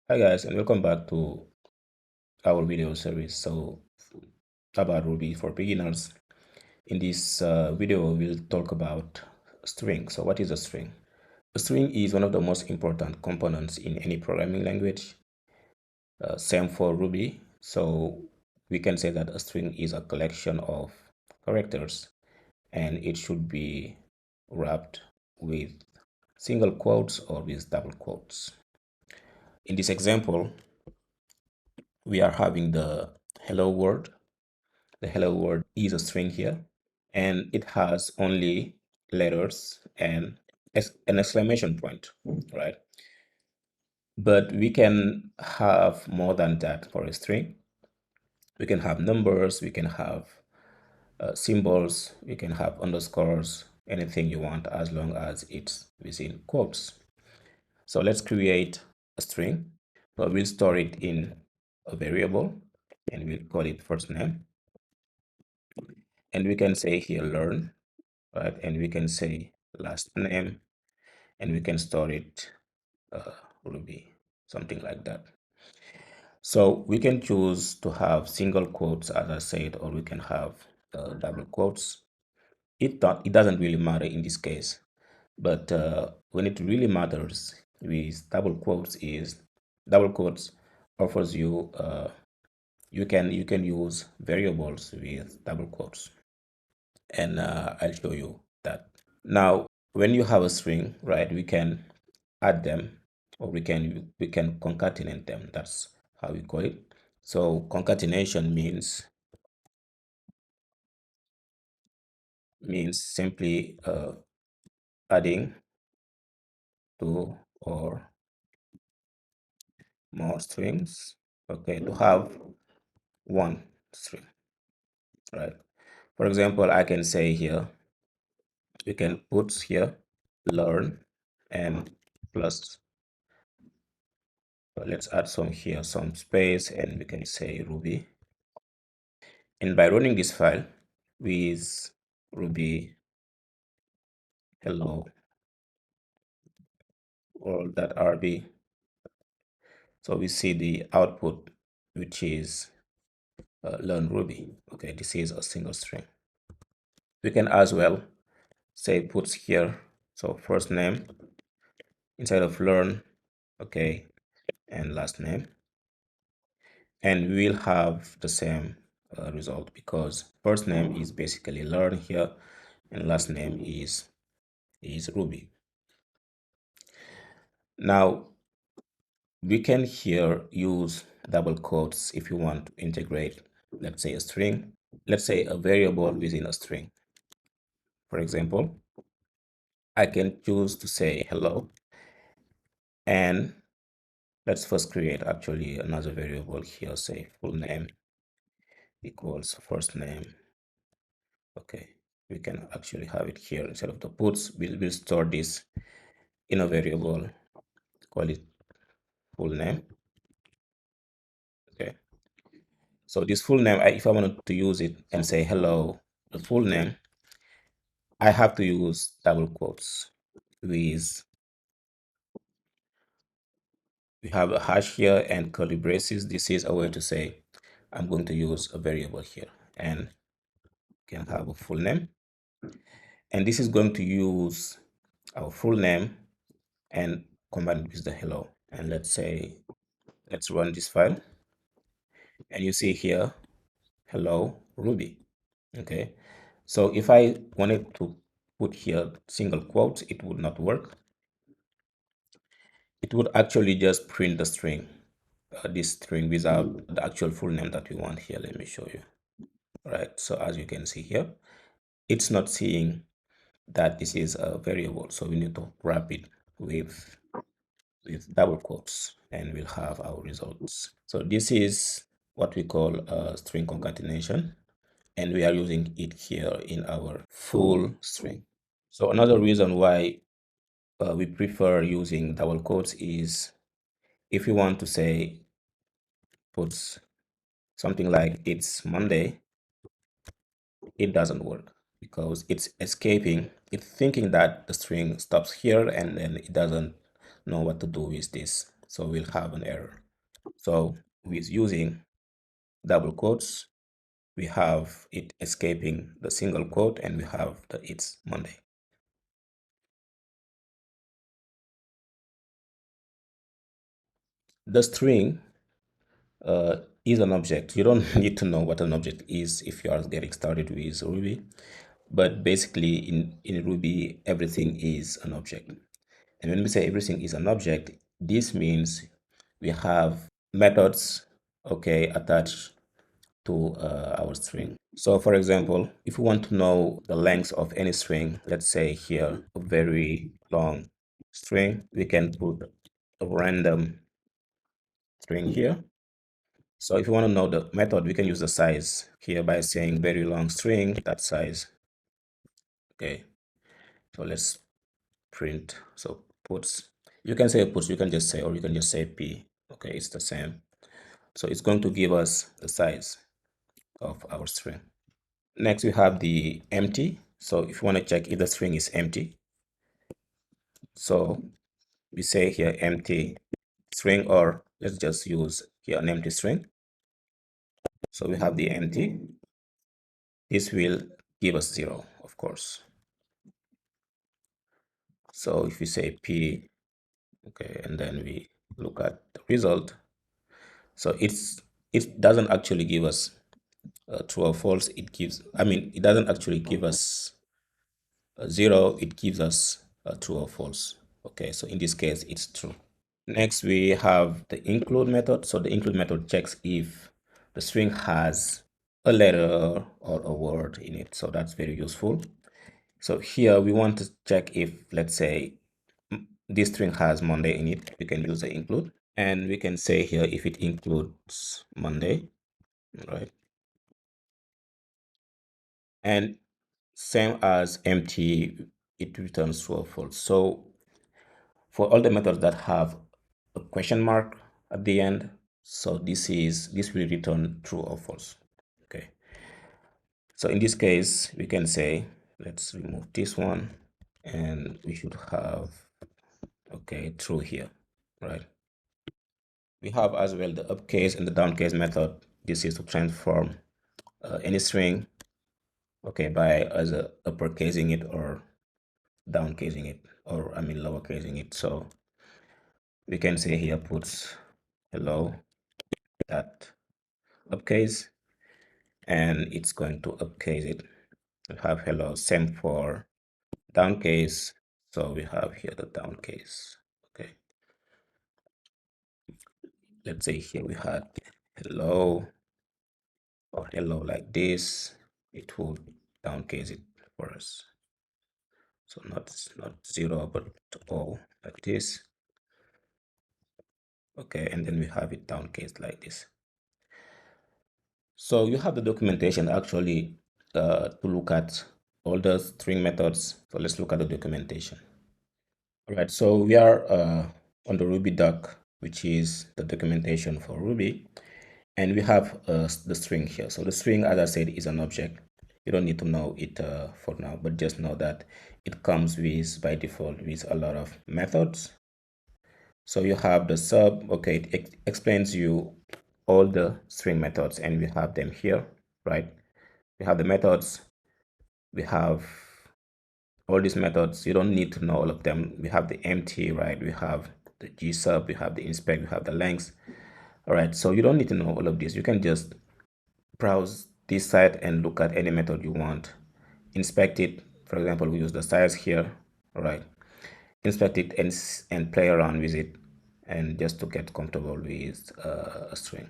Hi guys, and welcome back to our video series. About Ruby for beginners. In this video, we'll talk about string. So what is a string? A string is one of the most important components in any programming language. Same for Ruby. So we can say that a string is a collection of characters, and it should be wrapped with single quotes or with double quotes. In this example, we are having the hello world. The hello world is a string here, and it has only letters and an exclamation point, right? But we can have more than that for a string. We can have numbers, we can have symbols, we can have underscores, anything you want as long as it's within quotes. So let's create a string. So we'll store it in a variable and we'll call it first name. And we can say here learn, right? And we can say last name, and we can store it Ruby, something like that. So we can choose to have single quotes, as I said, or we can have double quotes. It doesn't really matter in this case, but when it really matters with double quotes is double quotes offers you you can use variables with double quotes, and I'll show you that. Now, when you have a string, right, we can add them, or we can concatenate them. That's how we call it. So concatenation means simply adding two or more strings, okay, to have one string, right? For example, I can say here, we can put here learn and plus, let's add some here, some space, and we can say Ruby. And by running this file with Ruby hello world.rb, so we see the output, which is learn Ruby. Okay, this is a single string. We can as well say puts here, so first name inside of learn, okay, and last name, and we will have the same result, because first name is basically learn here, and last name is Ruby. Now we can here use double quotes if you want to integrate, let's say, a string, let's say a variable within a string. For example, I can choose to say hello, and let's first create actually another variable here, say full name equals first name. Okay, we can actually have it here instead of the puts. We'll store this in a variable, call it full name. Okay, so this full name, if I wanted to use it and say hello, the full name, I have to use double quotes with, we have a hash here and curly braces. This is a way to say I'm going to use a variable here, and can have a full name, and this is going to use our full name and combine it with the hello. And let's run this file, and you see here hello Ruby. Okay, so if I wanted to put here single quotes, it would not work. It would actually just print the string, this string without the actual full name that we want here. Let me show you. Right, so as you can see here, it's not seeing that this is a variable, so we need to wrap it with double quotes, and we'll have our results. So this is what we call a string concatenation, and we are using it here in our full string. So another reason why we prefer using double quotes is if you want to say puts something like it's Monday, it doesn't work because it's escaping. It's thinking that the string stops here, and then it doesn't know what to do with this. so we'll have an error. So with using double quotes, we have it escaping the single quote, and we have the it's Monday. The string is an object. You don't need to know what an object is if you are getting started with Ruby, but basically in Ruby, everything is an object. And when we say everything is an object, this means we have methods, okay, attached to our string. So for example, if we want to know the length of any string, let's say here a very long string, we can put a random string here. So if you want to know the method, we can use the size here by saying very long string that size. Okay, so let's print. So puts, you can say puts, you can just say, or you can just say p. Okay, it's the same. So it's going to give us the size of our string. Next, we have the empty. So if you want to check if the string is empty, so we say here empty string, or let's just use here an empty string. So we have the empty. This will give us 0, of course. So if we say p, okay, and then we look at the result, so it doesn't actually give us true or false. It gives, I mean, it doesn't actually give us 0. It gives us true or false. Okay, so in this case, it's true. Next, we have the include method. So the include method checks if the string has a letter or a word in it. So that's very useful. So here we want to check if, let's say, this string has Monday in it. We can use the include, and we can say here if it includes Monday, right? And same as empty, it returns true or false. So for all the methods that have a question mark at the end, so this will return true or false. Okay, so in this case we can say, let's remove this one, and we should have, okay, true here, right? We have as well the upcase and the downcase method. This is to transform any string, okay, by either uppercasing it or downcasing it, or I mean lowercasing it. So we can say here puts hello that upcase, and it's going to upcase it. We have hello. Same for downcase. So we have here the downcase. Okay. Let's say here we had hello or hello like this. It will downcase it for us. So not 0, but O like this. Okay, and then we have it downcased like this. So you have the documentation actually to look at all the string methods. So let's look at the documentation. All right, so we are on the Ruby doc, which is the documentation for Ruby, and we have the string here. So the string, as I said, is an object. You don't need to know it for now, but just know that it comes with, by default, with a lot of methods. So you have the sub, okay, it explains you all the string methods, and we have them here, right? We have the methods, we have all these methods. You don't need to know all of them. We have the empty, right? We have the gsub, we have the inspect, we have the length. All right, so you don't need to know all of this. You can just browse this site and look at any method you want. Inspect it. For example, we use the size here. All right, inspect it and play around with it, and just to get comfortable with a string.